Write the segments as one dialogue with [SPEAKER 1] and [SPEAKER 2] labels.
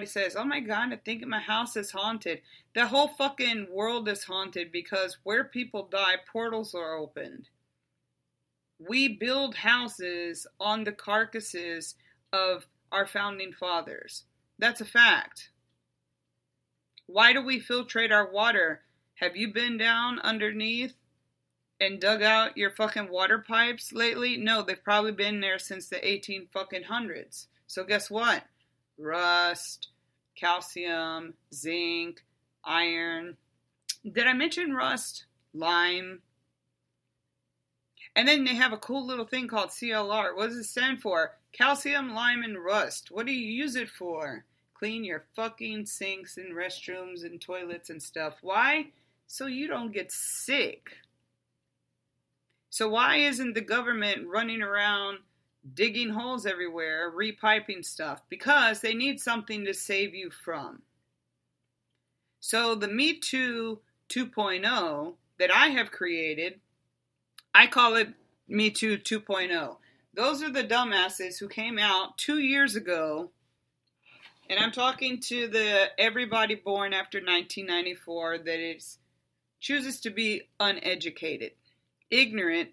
[SPEAKER 1] everybody says, oh my God, I think my house is haunted. The whole fucking world is haunted because where people die, portals are opened. We build houses on the carcasses of our founding fathers. That's a fact. Why do we filtrate our water? Have you been down underneath and dug out your fucking water pipes lately? No, they've probably been there since the 1800s. So guess what? Rust, calcium, zinc, iron. Did I mention rust? Lime. And then they have a cool little thing called CLR. What does it stand for? Calcium, lime, and rust. What do you use it for? Clean your fucking sinks and restrooms and toilets and stuff. Why? So you don't get sick. So why isn't the government running around digging holes everywhere, repiping stuff? Because they need something to save you from. So the Me Too 2.0 that I have created, I call it Me Too 2.0. Those are the dumbasses who came out 2 years ago, and I'm talking to the everybody born after 1994 that chooses to be uneducated. Ignorant,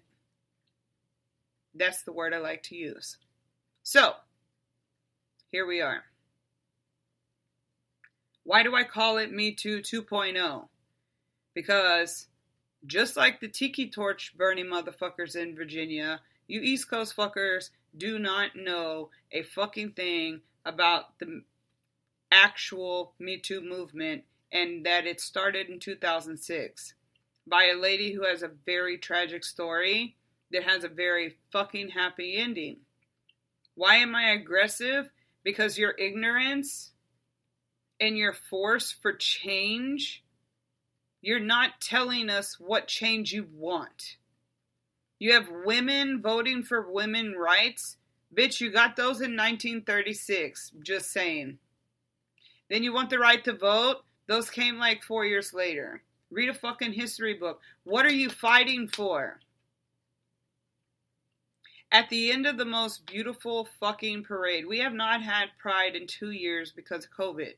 [SPEAKER 1] that's the word I like to use. So, here we are. Why do I call it Me Too 2.0? Because just like the tiki torch burning motherfuckers in Virginia, you East Coast fuckers do not know a fucking thing about the actual Me Too movement, and that it started in 2006 by a lady who has a very tragic story that has a very fucking happy ending. Why am I aggressive? Because your ignorance and your force for change, you're not telling us what change you want. You have women voting for women's rights. Bitch, you got those in 1936. Just saying. Then you want the right to vote? Those came like 4 years later. Read a fucking history book. What are you fighting for? At the end of the most beautiful fucking parade, we have not had Pride in 2 years because of COVID.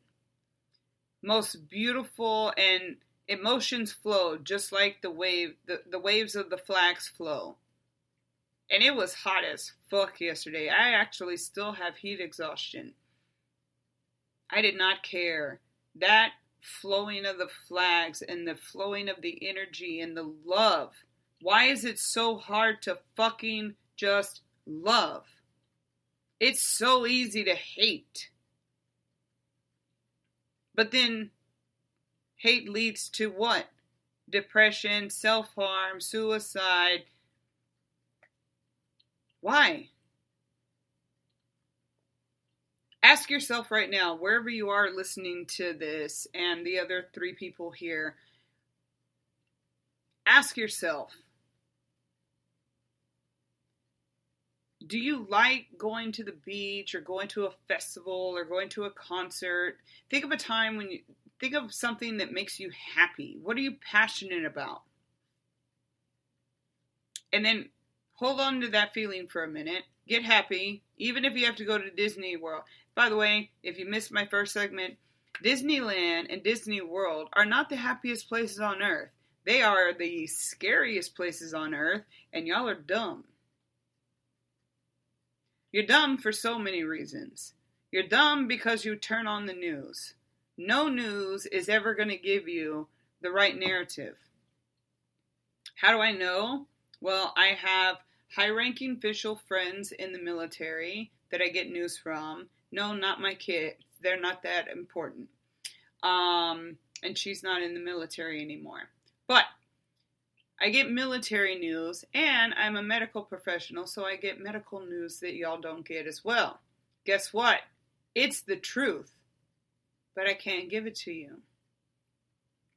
[SPEAKER 1] Most beautiful, and emotions flow just like the waves of the flags flow. And it was hot as fuck yesterday. I actually still have heat exhaustion. I did not care. That flowing of the flags and the flowing of the energy and the love. Why is it so hard to fucking just love? It's so easy to hate. But then hate leads to what? Depression, self-harm, suicide. Why? Ask yourself right now, wherever you are listening to this and the other 3 people here, ask yourself, do you like going to the beach or going to a festival or going to a concert? Think of a time when think of something that makes you happy. What are you passionate about? And then hold on to that feeling for a minute. Get happy, even if you have to go to Disney World. By the way, if you missed my first segment, Disneyland and Disney World are not the happiest places on earth. They are the scariest places on earth, and y'all are dumb. You're dumb for so many reasons. You're dumb because you turn on the news. No news is ever going to give you the right narrative. How do I know? Well, I have high-ranking official friends in the military that I get news from. No, not my kid. They're not that important. And she's not in the military anymore. But I get military news, and I'm a medical professional, so I get medical news that y'all don't get as well. Guess what? It's the truth, but I can't give it to you.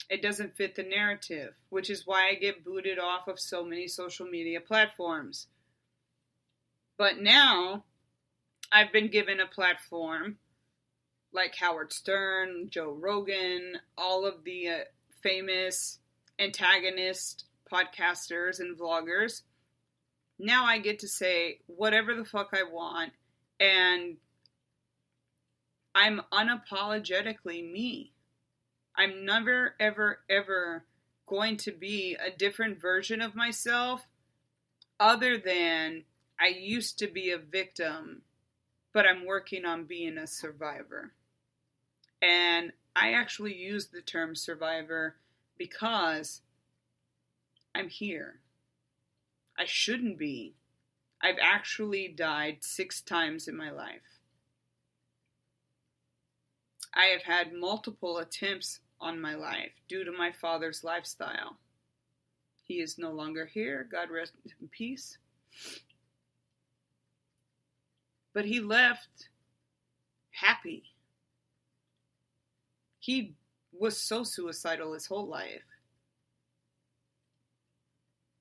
[SPEAKER 1] It doesn't fit the narrative, which is why I get booted off of so many social media platforms. But now, I've been given a platform like Howard Stern, Joe Rogan, all of the famous antagonist podcasters and vloggers. Now I get to say whatever the fuck I want, and I'm unapologetically me. I'm never, ever, ever going to be a different version of myself other than I used to be a victim, but I'm working on being a survivor. And I actually use the term survivor because I'm here. I shouldn't be. I've actually died 6 times in my life. I have had multiple attempts on my life due to my father's lifestyle. He is no longer here. God rest in peace. But he left happy. He was so suicidal his whole life.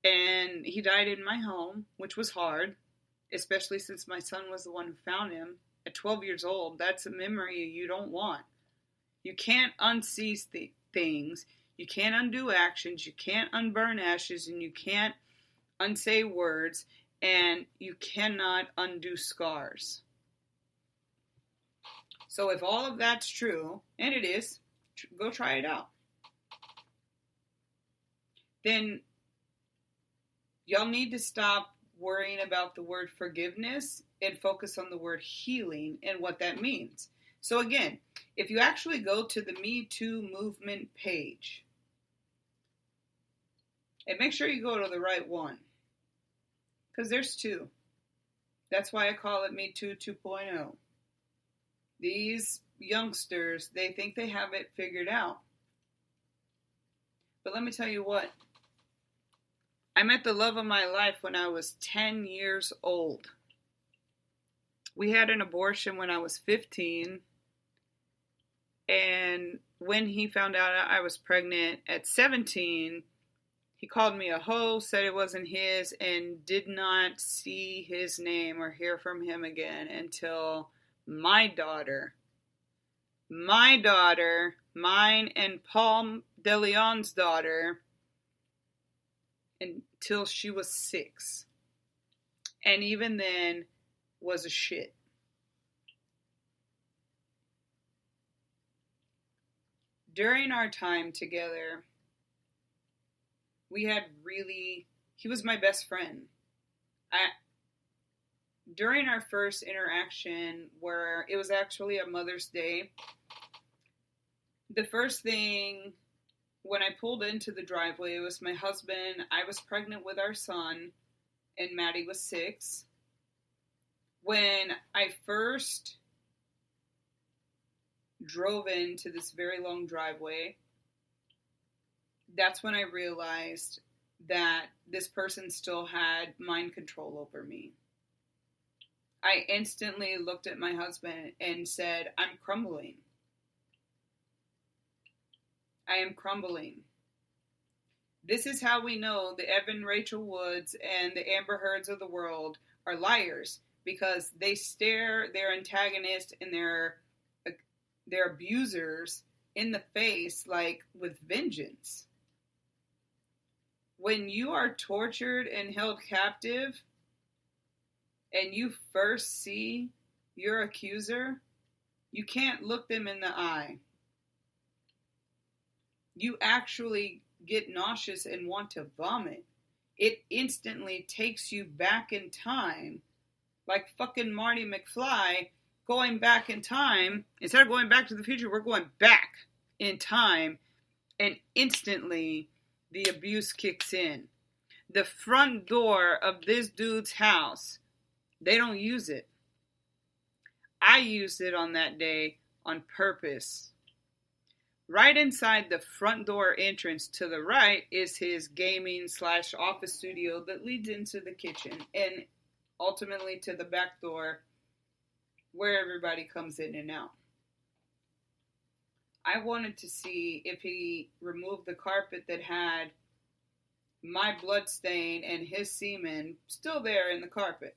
[SPEAKER 1] And he died in my home, which was hard, especially since my son was the one who found him. At 12 years old, that's a memory you don't want. You can't unsee things. You can't undo actions. You can't unburn ashes. And you can't unsay words. And you cannot undo scars. So if all of that's true, and it is, go try it out. Then y'all need to stop worrying about the word forgiveness and focus on the word healing and what that means. So again, if you actually go to the Me Too movement page, and make sure you go to the right one, because there's 2. That's why I call it Me Too 2.0. These youngsters, they think they have it figured out. But let me tell you what. I met the love of my life when I was 10 years old. We had an abortion when I was 15. And when he found out I was pregnant at 17, he called me a hoe, said it wasn't his, and did not see his name or hear from him again until my daughter, mine and Paul DeLeon's daughter, until she was 6. And even then was a shit. During our time together, he was my best friend. During our first interaction, where it was actually a Mother's Day, the first thing, when I pulled into the driveway, it was my husband. I was pregnant with our son, and Maddie was 6. When I first drove into this very long driveway, that's when I realized that this person still had mind control over me. I instantly looked at my husband and said, I'm crumbling. I am crumbling. This is how we know the Evan Rachel Woods and the Amber Heards of the world are liars, because they stare their antagonist and their abusers in the face like with vengeance. When you are tortured and held captive and you first see your accuser, you can't look them in the eye. You actually get nauseous and want to vomit. It instantly takes you back in time, like fucking Marty McFly going back in time. Instead of going back to the future, we're going back in time, and instantly the abuse kicks in. The front door of this dude's house, they don't use it. I used it on that day on purpose. Right inside the front door entrance to the right is his gaming / office studio that leads into the kitchen and ultimately to the back door where everybody comes in and out. I wanted to see if he removed the carpet that had my blood stain and his semen still there in the carpet.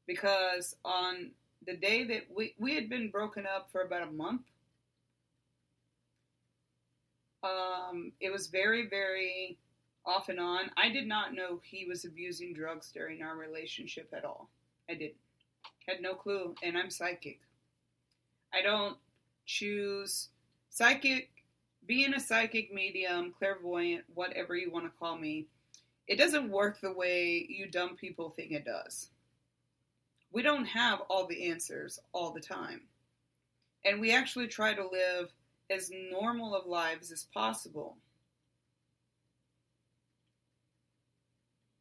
[SPEAKER 1] Because on the day that we had been broken up for about a month, it was very, very off and on. I did not know he was abusing drugs during our relationship at all. I didn't. Had no clue, and I'm psychic. I don't choose being a psychic medium, clairvoyant, whatever you want to call me. It doesn't work the way you dumb people think it does. We don't have all the answers all the time. And we actually try to live as normal of lives as possible.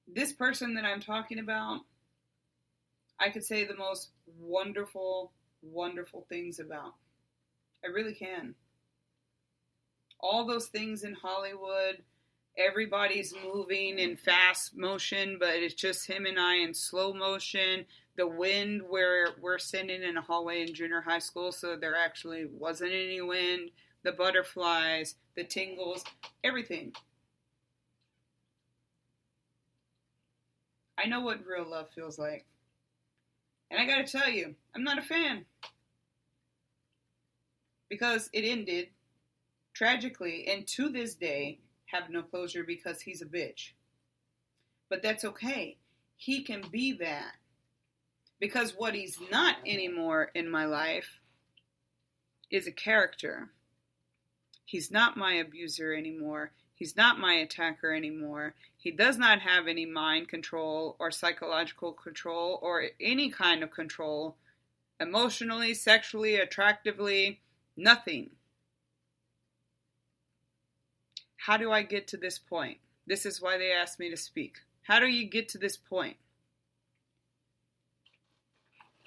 [SPEAKER 1] This person that I'm talking about, I could say the most wonderful, wonderful things about. I really can. All those things in Hollywood, everybody's moving in fast motion, but it's just him and I in slow motion. The wind where we're sitting in a hallway in junior high school, so there actually wasn't any wind. The butterflies, the tingles, everything. I know what real love feels like. And I gotta tell you, I'm not a fan. Because it ended tragically, and to this day, have no closure because he's a bitch. But that's okay. He can be that. Because what he's not anymore in my life is a character. He's not my abuser anymore. He's not my attacker anymore. He does not have any mind control or psychological control or any kind of control, emotionally, sexually, attractively, nothing. How do I get to this point? This is why they asked me to speak. How do you get to this point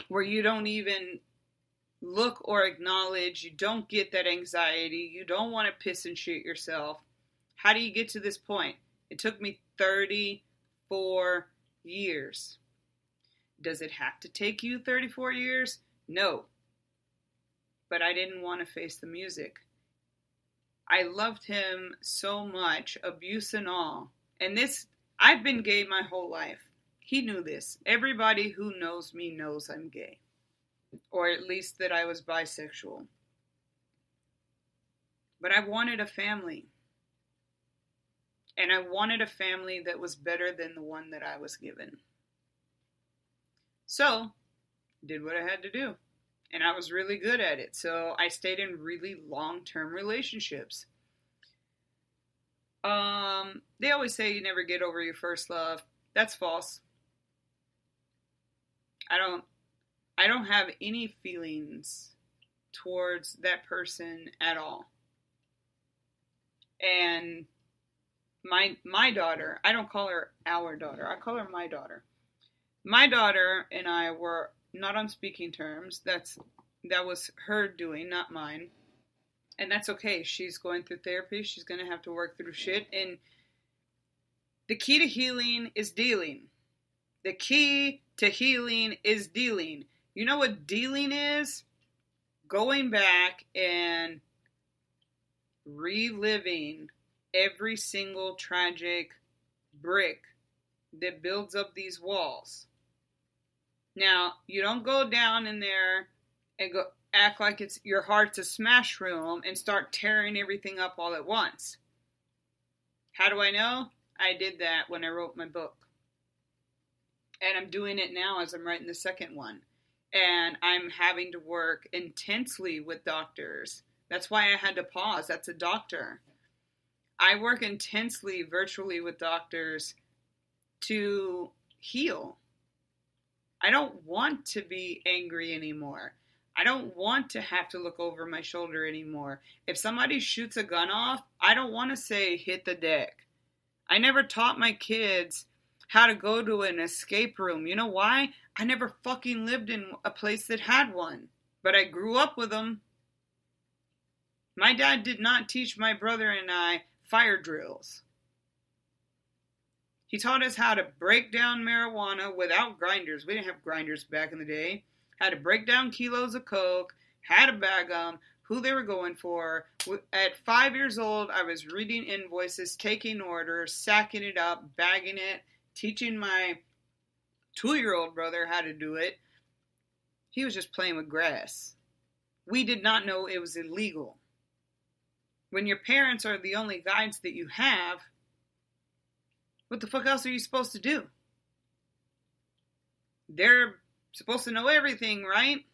[SPEAKER 1] where you don't even look or acknowledge, you don't get that anxiety, you don't want to piss and shit yourself? How do you get to this point? It took me 34 years. Does it have to take you 34 years? No. But I didn't want to face the music. I loved him so much, abuse and all. And this, I've been gay my whole life. He knew this. Everybody who knows me knows I'm gay. Or at least that I was bisexual. But I wanted a family. And I wanted a family that was better than the one that I was given. So, did what I had to do. And I was really good at it. So I stayed in really long-term relationships. They always say you never get over your first love. That's false. I don't have any feelings towards that person at all. And my daughter, I don't call her our daughter, I call her my daughter. My daughter and I were not on speaking terms. That was her doing, not mine. And that's okay. She's going through therapy. She's going to have to work through shit. And the key to healing is dealing. The key to healing is dealing. You know what dealing is? Going back and reliving every single tragic brick that builds up these walls. Now, you don't go down in there and go act like it's your heart's a smash room and start tearing everything up all at once. How do I know? I did that when I wrote my book. And I'm doing it now as I'm writing the second one. And I'm having to work intensely with doctors. That's why I had to pause. That's a doctor. I work intensely virtually with doctors to heal. I don't want to be angry anymore. I don't want to have to look over my shoulder anymore. If somebody shoots a gun off, I don't want to say hit the deck. I never taught my kids how to go to an escape room. You know why? I never fucking lived in a place that had one. But I grew up with them. My dad did not teach my brother and I fire drills. He taught us how to break down marijuana without grinders. We didn't have grinders back in the day. How to break down kilos of coke, how to bag them, who they were going for. At 5 years old, I was reading invoices, taking orders, sacking it up, bagging it, teaching my 2-year-old brother how to do it. He was just playing with grass. We did not know it was illegal. When your parents are the only guides that you have, what the fuck else are you supposed to do? They're supposed to know everything, right?